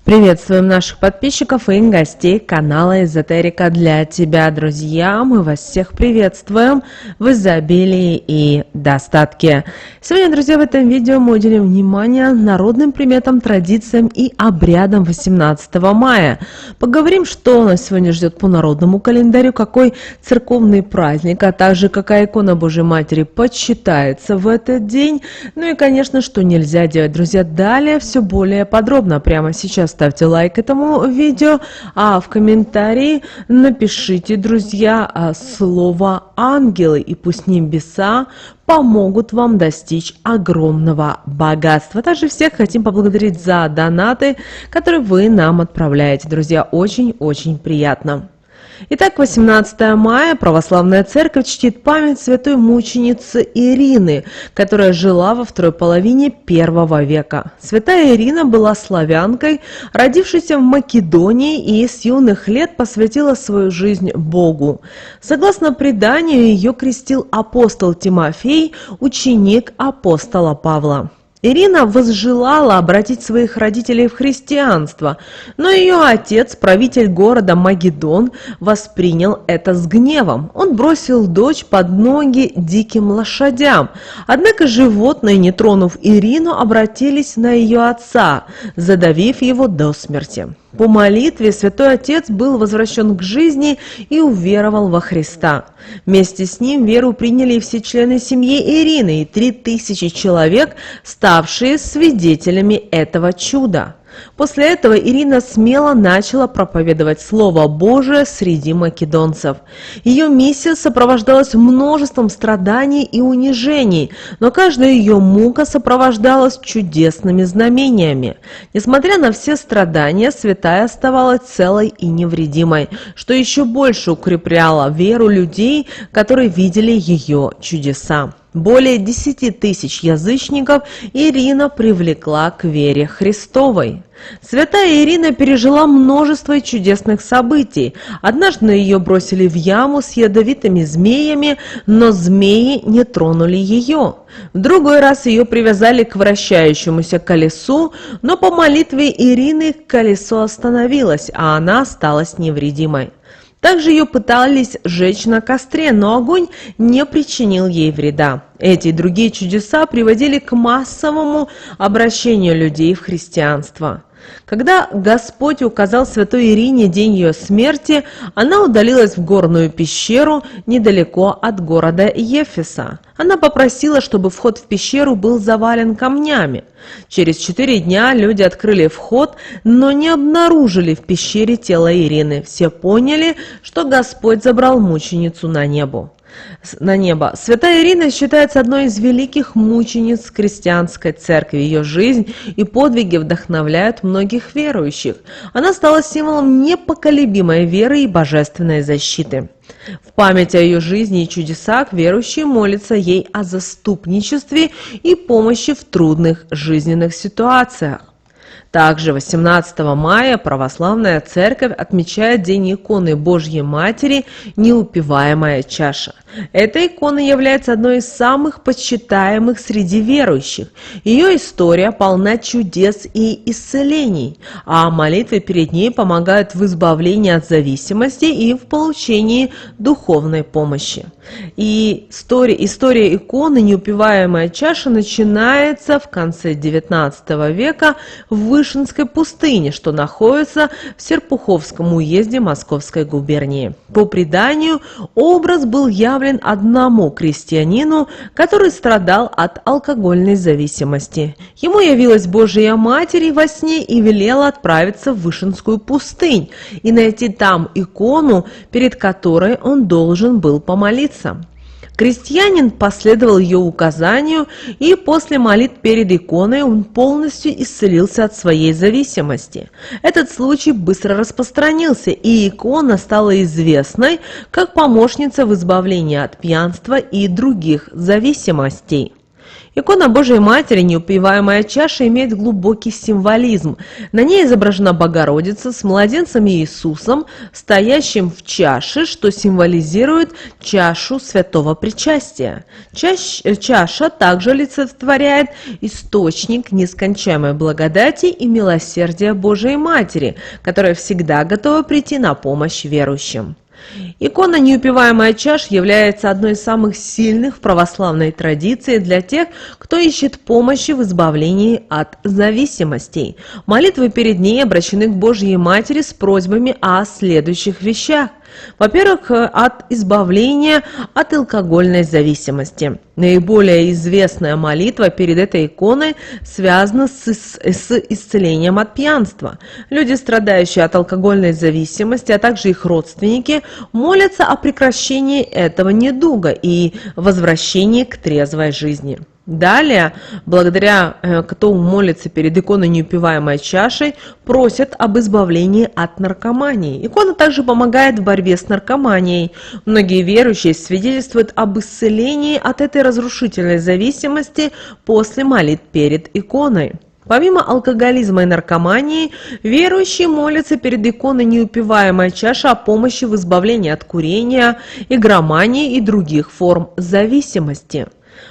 Приветствуем наших подписчиков и гостей канала Эзотерика для тебя, друзья. Мы вас всех приветствуем в изобилии и достатке. Сегодня, друзья, в этом видео мы уделим внимание народным приметам, традициям и обрядам 18 мая. Поговорим, что нас сегодня ждет по народному календарю, какой церковный праздник, а также какая икона Божьей Матери почитается в этот день. Ну и, конечно, что нельзя делать, друзья. Далее все более подробно. Прямо сейчас ставьте лайк этому видео, а в комментарии напишите, друзья, слово «ангелы», и пусть небеса помогут вам достичь огромного богатства. Также всех хотим поблагодарить за донаты, которые вы нам отправляете, друзья. Очень-очень приятно. Итак, 18 мая православная церковь чтит память святой мученицы Ирины, которая жила во второй половине I века. Святая Ирина была славянкой, родившейся в Македонии, и с юных лет посвятила свою жизнь Богу. Согласно преданию, ее крестил апостол Тимофей, ученик апостола Павла. Ирина возжелала обратить своих родителей в христианство, но ее отец, правитель города Магедон, воспринял это с гневом. Он бросил дочь под ноги диким лошадям. Однако животные, не тронув Ирину, обратились на ее отца, задавив его до смерти. По молитве святой отец был возвращен к жизни и уверовал во Христа. Вместе с ним веру приняли и все члены семьи Ирины, и 3000 человек, ставшие свидетелями этого чуда. После этого Ирина смело начала проповедовать Слово Божие среди македонцев. Ее миссия сопровождалась множеством страданий и унижений, но каждая ее мука сопровождалась чудесными знамениями. Несмотря на все страдания, святая оставалась целой и невредимой, что еще больше укрепляло веру людей, которые видели ее чудеса. Более 10 000 язычников Ирина привлекла к вере Христовой. Святая Ирина пережила множество чудесных событий. Однажды ее бросили в яму с ядовитыми змеями, но змеи не тронули ее. В другой раз ее привязали к вращающемуся колесу, но по молитве Ирины колесо остановилось, а она осталась невредимой. Также ее пытались сжечь на костре, но огонь не причинил ей вреда. Эти и другие чудеса приводили к массовому обращению людей в христианство. Когда Господь указал святой Ирине день ее смерти, она удалилась в горную пещеру недалеко от города Ефеса. Она попросила, чтобы вход в пещеру был завален камнями. Через 4 дня люди открыли вход, но не обнаружили в пещере тело Ирины. Все поняли, что Господь забрал мученицу на небо. Святая Ирина считается одной из великих мучениц христианской церкви. Ее жизнь и подвиги вдохновляют многих верующих. Она стала символом непоколебимой веры и божественной защиты. В память о ее жизни и чудесах верующие молятся ей о заступничестве и помощи в трудных жизненных ситуациях. Также 18 мая православная церковь отмечает День иконы Божьей Матери «Неупиваемая чаша». Эта икона является одной из самых почитаемых среди верующих. Ее история полна чудес и исцелений, а молитвы перед ней помогают в избавлении от зависимости и в получении духовной помощи. И история иконы «Неупиваемая чаша» начинается в конце XIX века в Вышинской пустыне, что находится в Серпуховском уезде Московской губернии. По преданию, образ был явлен одному крестьянину, который страдал от алкогольной зависимости. Ему явилась Божия Матерь во сне и велела отправиться в Вышинскую пустынь и найти там икону, перед которой он должен был помолиться. Крестьянин последовал ее указанию, и после молитв перед иконой он полностью исцелился от своей зависимости. Этот случай быстро распространился, и икона стала известной как помощница в избавлении от пьянства и других зависимостей. Икона Божией Матери, неупиваемая чаша, имеет глубокий символизм. На ней изображена Богородица с младенцем Иисусом, стоящим в чаше, что символизирует чашу святого причастия. Чаша также олицетворяет источник нескончаемой благодати и милосердия Божией Матери, которая всегда готова прийти на помощь верующим. Икона «Неупиваемая чаша» является одной из самых сильных в православной традиции для тех, кто ищет помощи в избавлении от зависимостей. Молитвы перед ней обращены к Божьей Матери с просьбами о следующих вещах. Во-первых, от избавления от алкогольной зависимости. Наиболее известная молитва перед этой иконой связана с исцелением от пьянства. Люди, страдающие от алкогольной зависимости, а также их родственники, молятся о прекращении этого недуга и возвращении к трезвой жизни. Далее, кто молится перед иконой «Неупиваемой чашей», просят об избавлении от наркомании. Икона также помогает в борьбе с наркоманией. Многие верующие свидетельствуют об исцелении от этой разрушительной зависимости после молитв перед иконой. Помимо алкоголизма и наркомании, верующие молятся перед иконой «Неупиваемая чаша» о помощи в избавлении от курения, игромании и других форм зависимости.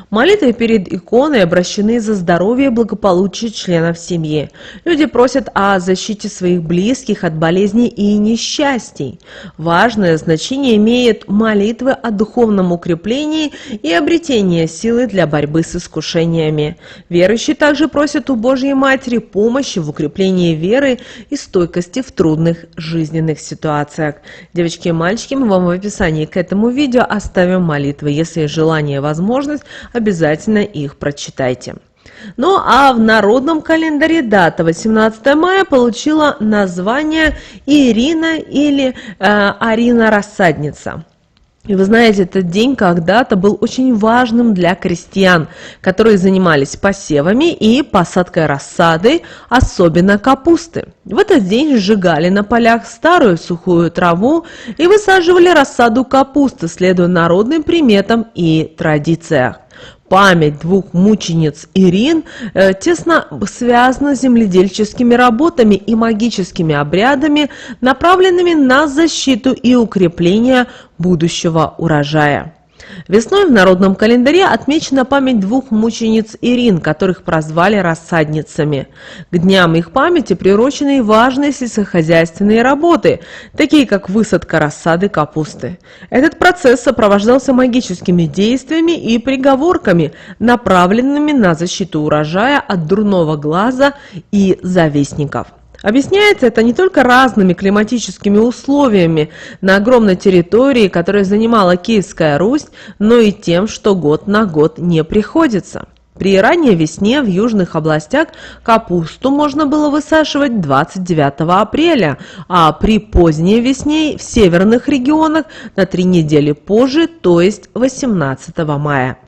Молитвы перед иконой обращены за здоровье и благополучие членов семьи. Люди просят о защите своих близких от болезней и несчастий. Важное значение имеют молитвы о духовном укреплении и обретении силы для борьбы с искушениями. Верующие также просят у Божьей Матери помощи в укреплении веры и стойкости в трудных жизненных ситуациях. Девочки и мальчики, мы вам в описании к этому видео оставим молитвы. Если есть желание и возможность, обязательно их прочитайте. Ну а в народном календаре дата 18 мая получила название Ирина или Арина Рассадница. И вы знаете, этот день когда-то был очень важным для крестьян, которые занимались посевами и посадкой рассады, особенно капусты. В этот день сжигали на полях старую сухую траву и высаживали рассаду капусты, следуя народным приметам и традициям. Память двух мучениц Ирин тесно связана с земледельческими работами и магическими обрядами, направленными на защиту и укрепление будущего урожая. Весной в народном календаре отмечена память двух мучениц Ирин, которых прозвали рассадницами. К дням их памяти приурочены и важные сельскохозяйственные работы, такие как высадка рассады капусты. Этот процесс сопровождался магическими действиями и приговорками, направленными на защиту урожая от дурного глаза и завистников. Объясняется это не только разными климатическими условиями на огромной территории, которую занимала Киевская Русь, но и тем, что год на год не приходится. При ранней весне в южных областях капусту можно было высаживать 29 апреля, а при поздней весне в северных регионах на 3 недели позже, то есть 18 мая.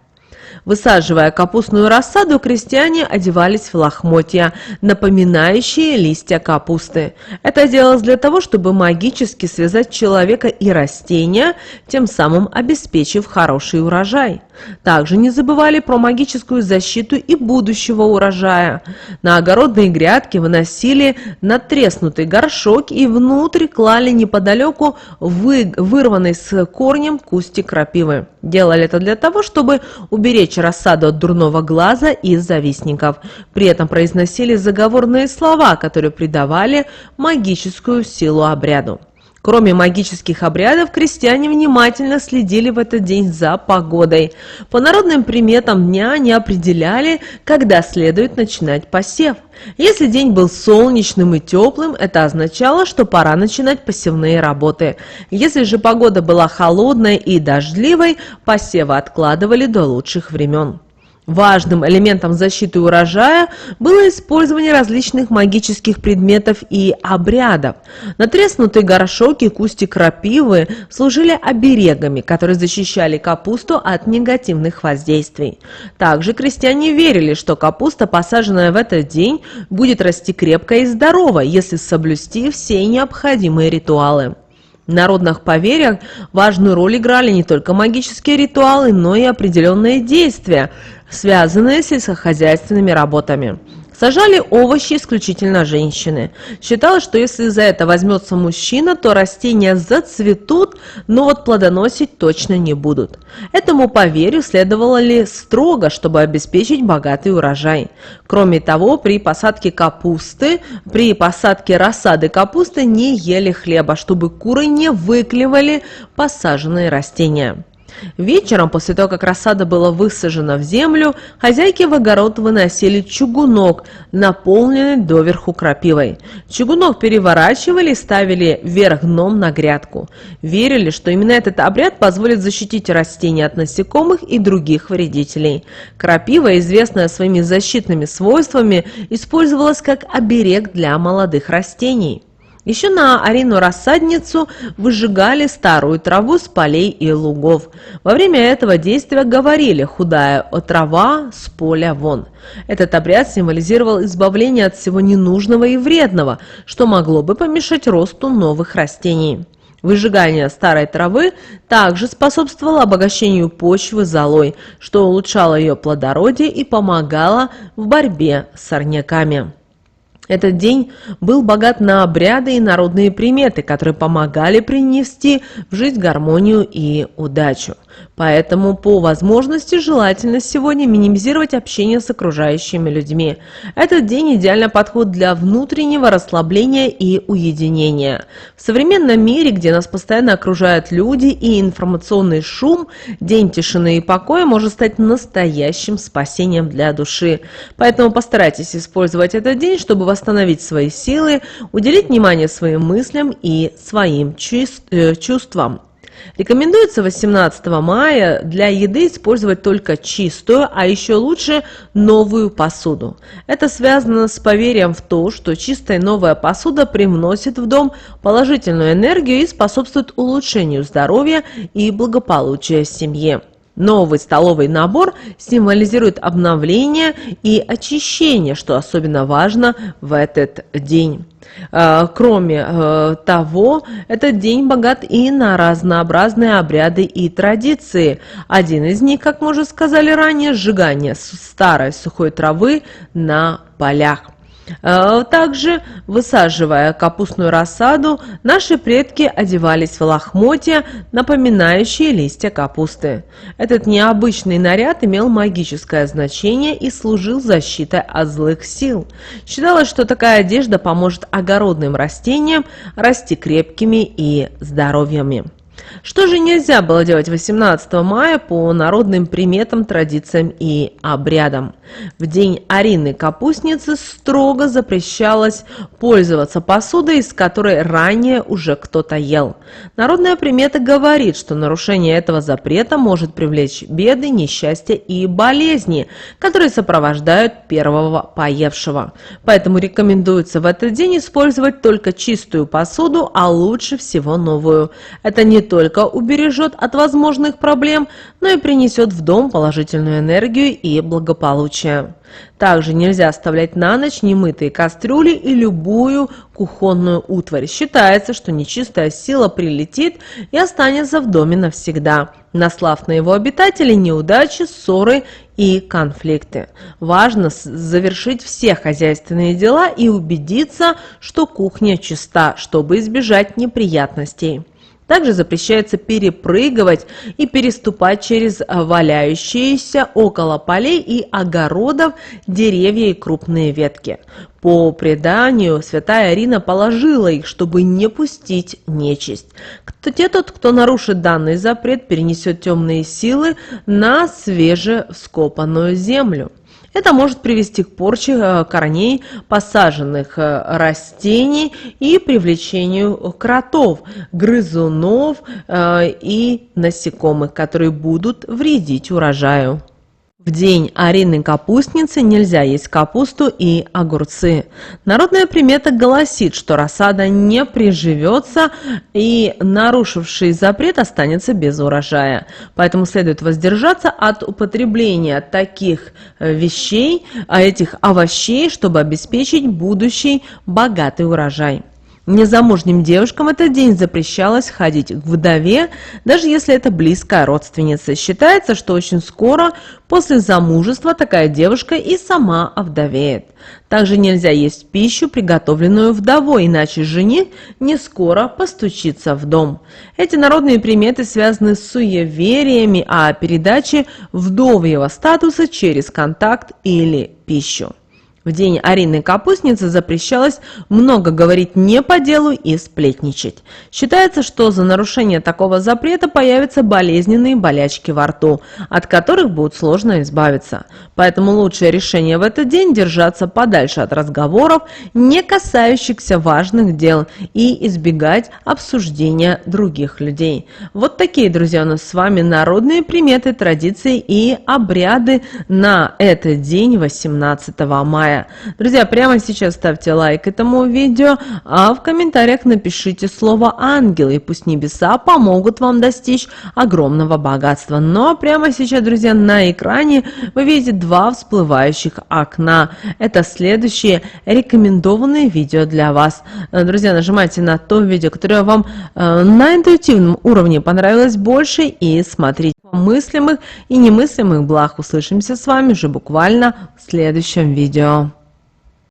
Высаживая капустную рассаду, крестьяне одевались в лохмотья, напоминающие листья капусты. Это делалось для того, чтобы магически связать человека и растения, тем самым обеспечив хороший урожай. Также не забывали про магическую защиту и будущего урожая. На огородные грядки выносили надтреснутый горшок и внутрь клали неподалеку вырванный с корнем кустик крапивы. Делали это для того, чтобы уберечь рассаду от дурного глаза и завистников. При этом произносили заговорные слова, которые придавали магическую силу обряду. Кроме магических обрядов, крестьяне внимательно следили в этот день за погодой. По народным приметам дня они определяли, когда следует начинать посев. Если день был солнечным и теплым, это означало, что пора начинать посевные работы. Если же погода была холодной и дождливой, посевы откладывали до лучших времен. Важным элементом защиты урожая было использование различных магических предметов и обрядов. Натреснутый горшок и кустик крапивы служили оберегами, которые защищали капусту от негативных воздействий. Также крестьяне верили, что капуста, посаженная в этот день, будет расти крепко и здорово, если соблюсти все необходимые ритуалы. В народных поверьях важную роль играли не только магические ритуалы, но и определенные действия, связанные с сельскохозяйственными работами. Сажали овощи исключительно женщины. Считалось, что если за это возьмется мужчина, то растения зацветут, но вот плодоносить точно не будут. Этому поверью следовало ли строго, чтобы обеспечить богатый урожай. Кроме того, при посадке рассады капусты не ели хлеба, чтобы куры не выклевали посаженные растения. Вечером, после того, как рассада была высажена в землю, хозяйки в огород выносили чугунок, наполненный доверху крапивой. Чугунок переворачивали и ставили вверх дном на грядку. Верили, что именно этот обряд позволит защитить растения от насекомых и других вредителей. Крапива, известная своими защитными свойствами, использовалась как оберег для молодых растений. Еще на Арину-рассадницу выжигали старую траву с полей и лугов. Во время этого действия говорили «худая трава с поля вон». Этот обряд символизировал избавление от всего ненужного и вредного, что могло бы помешать росту новых растений. Выжигание старой травы также способствовало обогащению почвы золой, что улучшало ее плодородие и помогало в борьбе с сорняками. Этот день был богат на обряды и народные приметы, которые помогали принести в жизнь гармонию и удачу. Поэтому по возможности желательно сегодня минимизировать общение с окружающими людьми. Этот день идеально подходит для внутреннего расслабления и уединения. В современном мире, где нас постоянно окружают люди и информационный шум, день тишины и покоя может стать настоящим спасением для души. Поэтому постарайтесь использовать этот день, чтобы восстановить свои силы, уделить внимание своим мыслям и своим чувствам. Рекомендуется 18 мая для еды использовать только чистую, а еще лучше новую посуду. Это связано с поверьем в то, что чистая новая посуда привносит в дом положительную энергию и способствует улучшению здоровья и благополучия в семье. Новый столовый набор символизирует обновление и очищение, что особенно важно в этот день. Кроме того, этот день богат и на разнообразные обряды и традиции. Один из них, как мы уже сказали ранее, сжигание старой сухой травы на полях. Также, высаживая капустную рассаду, наши предки одевались в лохмотья, напоминающие листья капусты. Этот необычный наряд имел магическое значение и служил защитой от злых сил. Считалось, что такая одежда поможет огородным растениям расти крепкими и здоровыми. Что же нельзя было делать 18 мая по народным приметам, традициям и обрядам? В день Арины Капустницы строго запрещалось пользоваться посудой, из которой ранее уже кто-то ел. Народная примета говорит, что нарушение этого запрета может привлечь беды, несчастья и болезни, которые сопровождают первого поевшего. Поэтому рекомендуется в этот день использовать только чистую посуду, а лучше всего новую. Это не только убережет от возможных проблем, но и принесет в дом положительную энергию и благополучие. Также нельзя оставлять на ночь немытые кастрюли и любую кухонную утварь. Считается, что нечистая сила прилетит и останется в доме навсегда, наслав на его обитателей неудачи, ссоры и конфликты. Важно завершить все хозяйственные дела и убедиться, что кухня чиста, чтобы избежать неприятностей. Также запрещается перепрыгивать и переступать через валяющиеся около полей и огородов деревья и крупные ветки. По преданию, святая Арина положила их, чтобы не пустить нечисть. Тот, кто нарушит данный запрет, перенесет темные силы на свежевскопанную землю. Это может привести к порче корней посаженных растений и привлечению кротов, грызунов и насекомых, которые будут вредить урожаю. В день Арины Капустницы нельзя есть капусту и огурцы. Народная примета гласит, что рассада не приживется и нарушивший запрет останется без урожая. Поэтому следует воздержаться от употребления таких вещей, этих овощей, чтобы обеспечить будущий богатый урожай. Незамужним девушкам в этот день запрещалось ходить к вдове, даже если это близкая родственница. Считается, что очень скоро после замужества такая девушка и сама овдовеет. Также нельзя есть пищу, приготовленную вдовой, иначе жених не скоро постучится в дом. Эти народные приметы связаны с суевериями о передаче вдовьего статуса через контакт или пищу. В день Арины Капустницы запрещалось много говорить не по делу и сплетничать. Считается, что за нарушение такого запрета появятся болезненные болячки во рту, от которых будет сложно избавиться. Поэтому лучшее решение в этот день – держаться подальше от разговоров, не касающихся важных дел, и избегать обсуждения других людей. Вот такие, друзья, у нас с вами народные приметы, традиции и обряды на этот день, 18 мая. Друзья, прямо сейчас ставьте лайк этому видео, а в комментариях напишите слово «ангел», и пусть небеса помогут вам достичь огромного богатства. Ну а прямо сейчас, друзья, на экране вы видите два всплывающих окна. Это следующие рекомендованные видео для вас. Друзья, нажимайте на то видео, которое вам на интуитивном уровне понравилось больше, и смотрите мыслимых и немыслимых благ. Услышимся с вами уже буквально в следующем видео.